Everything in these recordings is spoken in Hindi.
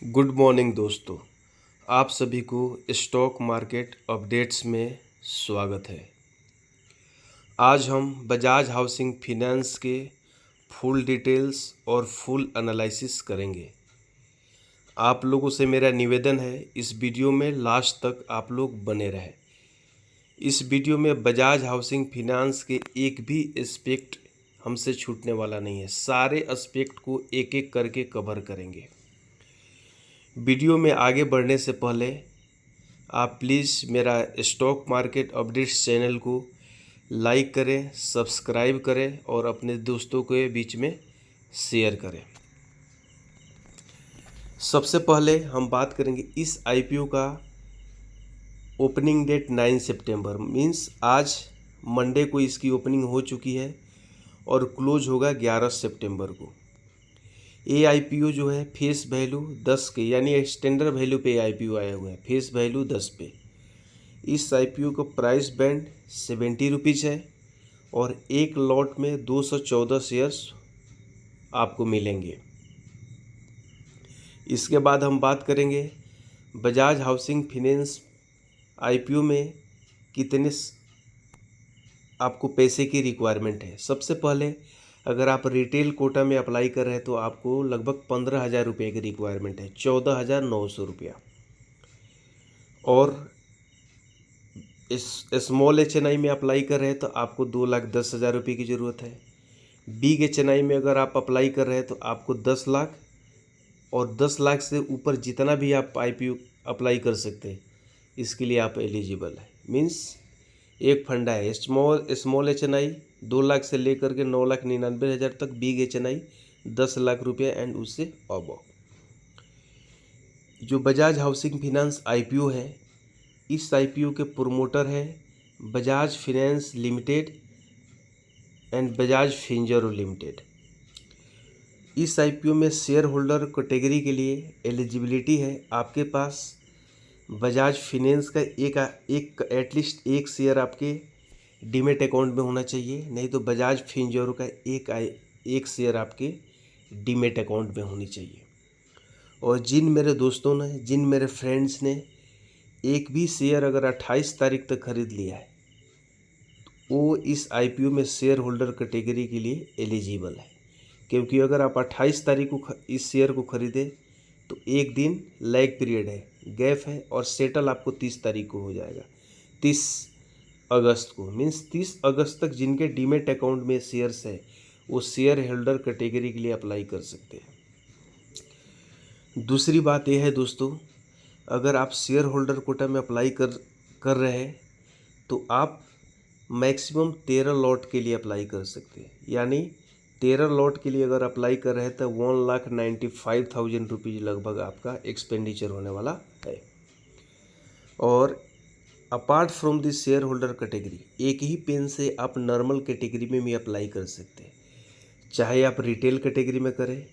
गुड मॉर्निंग दोस्तों। आप सभी को स्टॉक मार्केट अपडेट्स में स्वागत है। आज हम बजाज हाउसिंग फाइनेंस के फुल डिटेल्स और फुल एनालिसिस करेंगे। आप लोगों से मेरा निवेदन है, इस वीडियो में लास्ट तक आप लोग बने रहें। इस वीडियो में बजाज हाउसिंग फाइनेंस के एक भी एस्पेक्ट हमसे छूटने वाला नहीं है। सारे एस्पेक्ट को एक एक करके कवर करेंगे। वीडियो में आगे बढ़ने से पहले आप प्लीज़ मेरा स्टॉक मार्केट अपडेट्स चैनल को लाइक करें, सब्सक्राइब करें और अपने दोस्तों के बीच में शेयर करें। सबसे पहले हम बात करेंगे इस आईपीओ का ओपनिंग डेट 9 सितंबर मीन्स आज मंडे को इसकी ओपनिंग हो चुकी है और क्लोज होगा 11 सितंबर को। ये आईपीओ जो है फेस वैल्यू 10 के यानी स्टैंडर्ड वैल्यू पे आईपीओ आया हुआ है, फेस वैल्यू 10 पे। इस आईपीओ का प्राइस बैंड 70 रुपीज़ है और एक लॉट में 214 शेयर्स आपको मिलेंगे। इसके बाद हम बात करेंगे बजाज हाउसिंग फाइनेंस आईपीओ में कितने आपको पैसे की रिक्वायरमेंट है। सबसे पहले अगर आप रिटेल कोटा में अप्लाई कर रहे हैं तो आपको लगभग 15,000 रुपये की रिक्वायरमेंट है, 14,900 रुपया। और इस स्मॉल एचएनआई में अप्लाई कर रहे हैं तो आपको 2,10,000 रुपये की ज़रूरत है। बिग एचएनआई में अगर आप अप्लाई कर रहे हैं तो आपको 10 लाख और 10 लाख से ऊपर जितना भी आप आईपीओ अप्लाई कर सकते हैं इसके लिए आप एलिजिबल है। मीन्स एक फंडा है स्मॉल एचएनआई 2 लाख से लेकर के 9,99,000 तक, बिग एचएनआई 10 लाख रुपये एंड उससे अबव। जो बजाज हाउसिंग फाइनेंस आईपीओ है, इस आईपीओ के प्रोमोटर है Bajaj finance limited and Bajaj Finserv limited. इस आईपीओ में शेयर होल्डर कैटेगरी के लिए एलिजिबिलिटी है आपके पास बजाज फाइनेंस का एक एटलीस्ट एक शेयर आपके डीमेट अकाउंट में होना चाहिए, नहीं तो बजाज फिंजरो का एक शेयर आपके डीमेट अकाउंट में होनी चाहिए। और जिन मेरे दोस्तों ने, जिन मेरे फ्रेंड्स ने एक भी शेयर अगर 28 तारीख तक खरीद लिया है वो इस आईपीओ में शेयर होल्डर कैटेगरी के लिए एलिजिबल है। क्योंकि अगर आप 28 तारीख को इस शेयर को खरीदें तो एक दिन लैग पीरियड है, गैप है, और सेटल आपको 30 तारीख को हो जाएगा, 30 अगस्त को। मीन्स 30 अगस्त तक जिनके डीमेट अकाउंट में शेयर्स है वो शेयर होल्डर कैटेगरी के लिए अप्लाई कर सकते हैं। दूसरी बात यह है दोस्तों, अगर आप शेयर होल्डर कोटा में अप्लाई कर रहे हैं तो आप मैक्सिमम 13 लॉट के लिए अप्लाई कर सकते हैं। यानी 13 लॉट के लिए अगर अप्लाई कर रहे हैं तो 1,95,000 रुपीज़ लगभग आपका एक्सपेंडिचर होने वाला है। और apart from this share holder category, एक ही पेन से आप नॉर्मल कैटेगरी में भी अप्लाई कर सकते हैं, चाहे आप रिटेल कैटेगरी में करें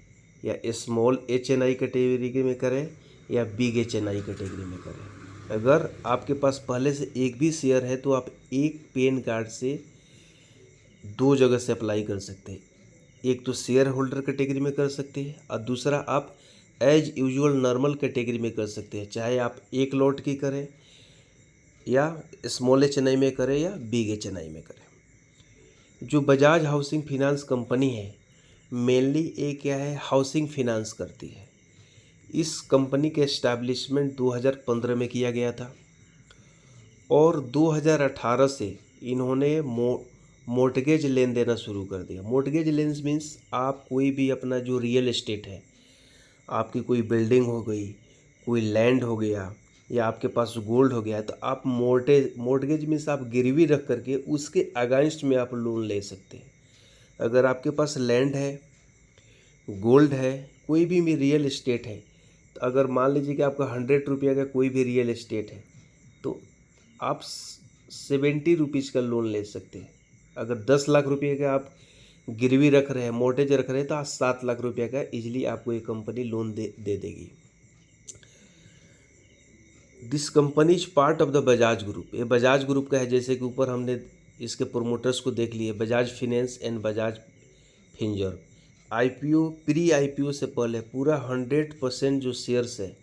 या स्मॉल एचएनआई कैटेगरी में करें या बिग एचएनआई कैटेगरी में करें। अगर आपके पास पहले से एक भी शेयर है तो आप एक पेन कार्ड से 2 जगह से अप्लाई कर सकते हैं। एक तो शेयर होल्डर कैटेगरी में कर सकते हैं और दूसरा आप एज यूजुअल नॉर्मल कैटेगरी में कर सकते हैं, चाहे आप एक लॉट की करें या स्मॉल एचएनआई में करें या बिग एचएनआई में करें। जो बजाज हाउसिंग फाइनेंस कंपनी है मेनली ये क्या है, हाउसिंग फाइनेंस करती है। इस कंपनी के एस्टैब्लिशमेंट 2015 में किया गया था और 2018 से इन्होंने मोर्टगेज लेन देना शुरू कर दिया। मोर्टगेज लेंस मीन्स आप कोई भी अपना जो रियल एस्टेट है, आपकी कोई बिल्डिंग हो गई, कोई लैंड हो गया या आपके पास गोल्ड हो गया, तो आप मोर्टगेज मीन्स आप गिरवी रख करके उसके अगेंस्ट में आप लोन ले सकते हैं। अगर आपके पास लैंड है, गोल्ड है, कोई भी रियल एस्टेट है, तो अगर मान लीजिए कि आपका 100 रुपये का कोई भी रियल एस्टेट है तो आप 70 रुपीज़ का लोन ले सकते हैं। अगर 10 लाख रुपये का आप गिरवी रख रहे हैं, मोर्टगेज रख रहे हैं, तो आज 7 लाख रुपये का इजीली आपको ये कंपनी लोन दे देगी। This company is part of the Bajaj group. ये बजाज ग्रुप का है, जैसे कि ऊपर हमने इसके प्रोमोटर्स को देख लिए, Bajaj finance and Bajaj Finserv. IPO pre IPO से पहले पूरा 100% जो शेयर्स है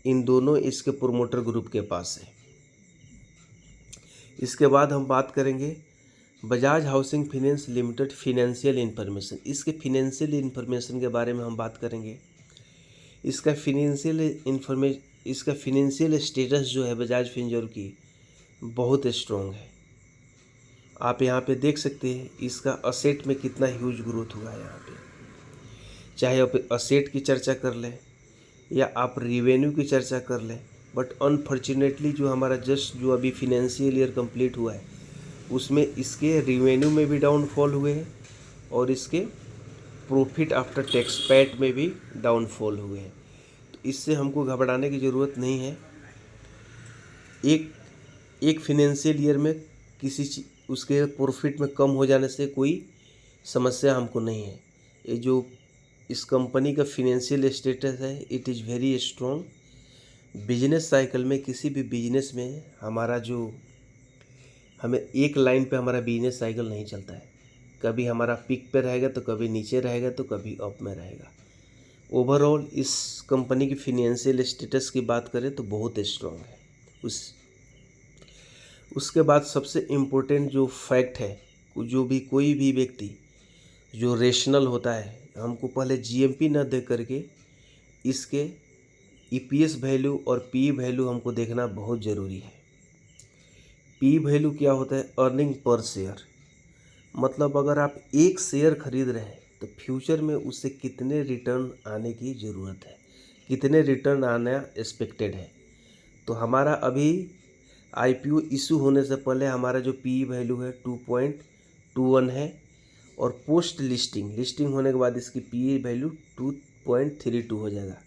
इन दोनों इसके प्रोमोटर ग्रुप के पास है। इसके बाद हम बात करेंगे Bajaj housing finance limited financial information. इसके फिनेंशियल इन्फॉर्मेशन के बारे में हम बात करेंगे। इसका फिनेंशियल स्टेटस जो है बजाज फिनसर्व की बहुत स्ट्रॉन्ग है। आप यहाँ पे देख सकते हैं इसका असेट में कितना ह्यूज ग्रोथ हुआ है। यहाँ पे चाहे आप असेट की चर्चा कर लें या आप रिवेन्यू की चर्चा कर लें, बट अनफॉर्चुनेटली जो हमारा जस्ट जो अभी फिनेंशियल ईयर कंप्लीट हुआ है उसमें इसके रिवेन्यू में भी डाउनफॉल हुए हैं और इसके प्रॉफिट आफ्टर टैक्स पैट में भी डाउनफॉल हुए हैं। तो इससे हमको घबराने की ज़रूरत नहीं है। एक फिनेंशियल ईयर में किसी उसके प्रॉफिट में कम हो जाने से कोई समस्या हमको नहीं है। ये जो इस कंपनी का फिनेंशियल स्टेटस है it is very strong. Business cycle में किसी भी बिजनेस में हमें एक लाइन पे हमारा बिजनेस साइकिल नहीं चलता है। कभी हमारा पीक पे रहेगा तो कभी नीचे रहेगा तो कभी अप में रहेगा। ओवरऑल इस कंपनी की फिनेंशियल स्टेटस की बात करें तो बहुत स्ट्रॉन्ग है। उसके बाद सबसे इम्पोर्टेंट जो फैक्ट है, जो भी कोई भी व्यक्ति जो रेशनल होता है हमको पहले जीएमपी न दे करके इसके ईपीएस वैल्यू और पी वैल्यू हमको देखना बहुत ज़रूरी है। पी वैल्यू क्या होता है? Earning per share. मतलब अगर आप एक शेयर खरीद रहे हैं तो फ्यूचर में उससे कितने रिटर्न आने की ज़रूरत है, कितने रिटर्न आना एक्सपेक्टेड है। तो हमारा अभी आईपीओ इशू होने से पहले हमारा जो पी वैल्यू है 2.21 है और पोस्ट लिस्टिंग होने के बाद इसकी पी वैल्यू 2.32 हो जाएगा।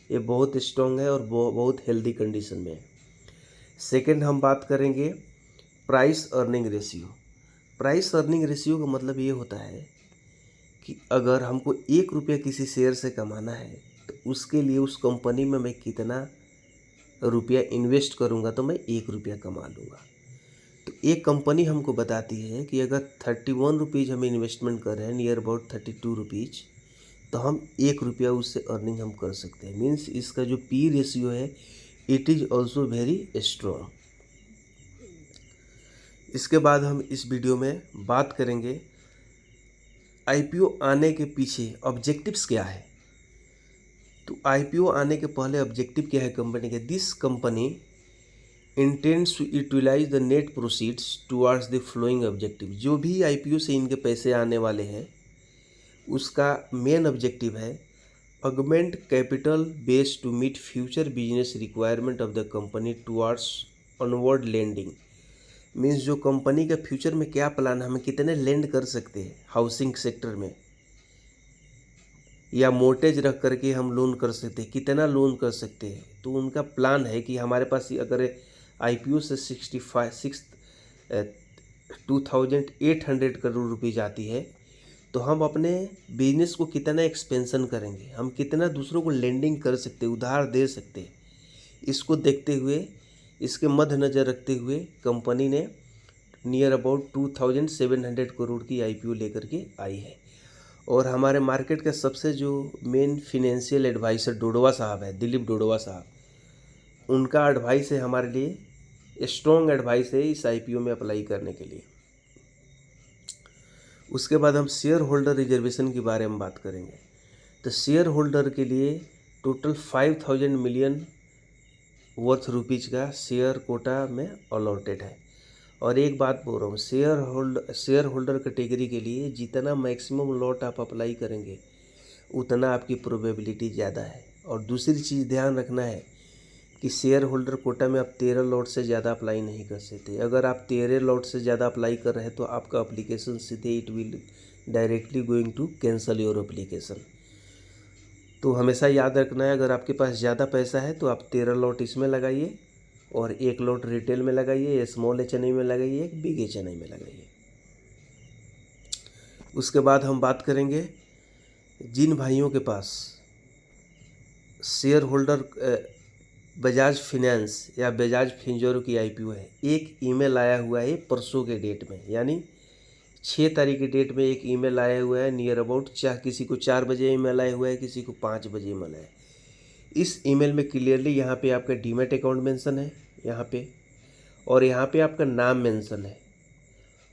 ये बहुत स्ट्रॉन्ग है और बहुत हेल्दी कंडीशन में है। सेकंड हम बात करेंगे price earning ratio. Price earning ratio का मतलब ये होता है कि अगर हमको 1 रुपया किसी शेयर से कमाना है तो उसके लिए उस कंपनी में मैं कितना रुपया इन्वेस्ट करूँगा तो मैं 1 रुपया कमा लूँगा। तो एक कंपनी हमको बताती है कि अगर 31 रुपीज़ हम इन्वेस्टमेंट कर रहे हैं, नियर अबाउट 32 रुपीज़, तो हम 1 रुपया उससे अर्निंग हम कर सकते हैं। मीन्स इसका जो पी रेशियो है it is also very strong. इसके बाद हम इस वीडियो में बात करेंगे आईपीओ आने के पीछे ऑब्जेक्टिव्स क्या है। तो आईपीओ आने के पहले ऑब्जेक्टिव क्या है कंपनी के? This company intends to utilise the net proceeds towards the following objective. जो भी आईपीओ से इनके पैसे आने वाले हैं उसका मेन ऑब्जेक्टिव है augment capital base to meet future business requirement of the company towards onward lending. Means जो कंपनी का फ्यूचर में क्या प्लान है, हमें कितने लेंड कर सकते हैं हाउसिंग सेक्टर में, या मोर्टेज रख करके हम लोन कर सकते हैं, कितना लोन कर सकते हैं। तो उनका प्लान है कि हमारे पास अगर आईपीओ से 2,800 करोड़ रुपीज़ आती है तो हम अपने बिजनेस को कितना एक्सपेंशन करेंगे, हम कितना दूसरों को लेंडिंग कर सकते हैं, उधार दे सकते हैं। इसको देखते हुए, इसके मद्देनज़र रखते हुए कंपनी ने नियर अबाउट 2,700 करोड़ की आईपीओ लेकर के आई है। और हमारे मार्केट का सबसे जो मेन फिनेंशियल एडवाइज़र डोडोवा साहब है, दिलीप डोडोवा साहब, उनका एडवाइस है हमारे लिए, स्ट्रॉन्ग एडवाइस है इस आईपीओ में अप्लाई करने के लिए। उसके बाद हम शेयर होल्डर रिजर्वेशन के बारे में बात करेंगे। तो शेयर होल्डर के लिए टोटल 5,000 मिलियन वर्थ रुपीज़ का शेयर कोटा में अलॉटेड है। और एक बात बोल रहा हूँ, शेयर होल्डर कैटेगरी के लिए जितना मैक्सिमम लॉट आप अप्लाई करेंगे उतना आपकी प्रोबेबिलिटी ज़्यादा है। और दूसरी चीज़ ध्यान रखना है कि शेयर होल्डर कोटा में आप 13 लॉट से ज़्यादा अप्लाई नहीं कर सकते। अगर आप 13 लॉट से ज़्यादा अप्लाई कर रहे हैं तो आपका अप्लीकेशन सीधे it will directly going to cancel your application. तो हमेशा याद रखना है, अगर आपके पास ज़्यादा पैसा है तो आप 13 लॉट इसमें लगाइए और 1 लॉट रिटेल में लगाइए, स्मॉल एचएनआई में लगाइए, एक बिग एचएनआई में लगाइए। उसके बाद हम बात करेंगे जिन भाइयों के पास शेयर होल्डर बजाज फाइनेंस या बजाज फिनसर्व की आईपीओ है। एक ईमेल आया हुआ है परसों के डेट में, यानी 6 तारीख की डेट में एक ईमेल आया हुआ है नियर अबाउट, चाहे किसी को 4 बजे ईमेल आया हुआ है, किसी को 5 बजे ईमेल आया है। इस ईमेल में क्लियरली यहाँ पे आपका डीमैट अकाउंट मेंशन है यहाँ पे, और यहाँ पे आपका नाम मेंशन है।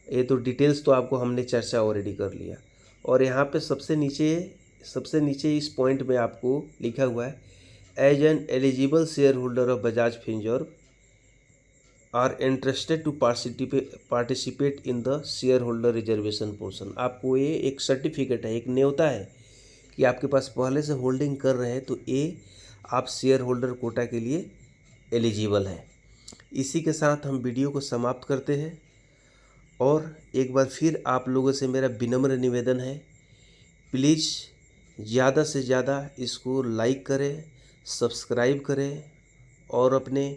ये तो डिटेल्स तो आपको हमने चर्चा ऑलरेडी कर लिया। और यहाँ पे सबसे नीचे इस पॉइंट में आपको लिखा हुआ है as an eligible shareholder of Bajaj Finserv are interested to participate in the shareholder reservation portion. आपको ये एक सर्टिफिकेट है, एक न्योता है कि आपके पास पहले से होल्डिंग कर रहे हैं, तो ये आप शेयर होल्डर कोटा के लिए एलिजिबल हैं। इसी के साथ हम वीडियो को समाप्त करते हैं, और एक बार फिर आप लोगों से मेरा विनम्र निवेदन है, प्लीज़ ज़्यादा से ज़्यादा इसको लाइक करें, सब्सक्राइब करें, और अपने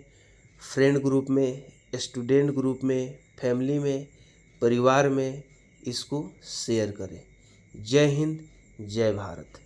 फ्रेंड ग्रुप में, स्टूडेंट ग्रुप में, फैमिली में, परिवार में इसको शेयर करें। जय हिंद, जय भारत।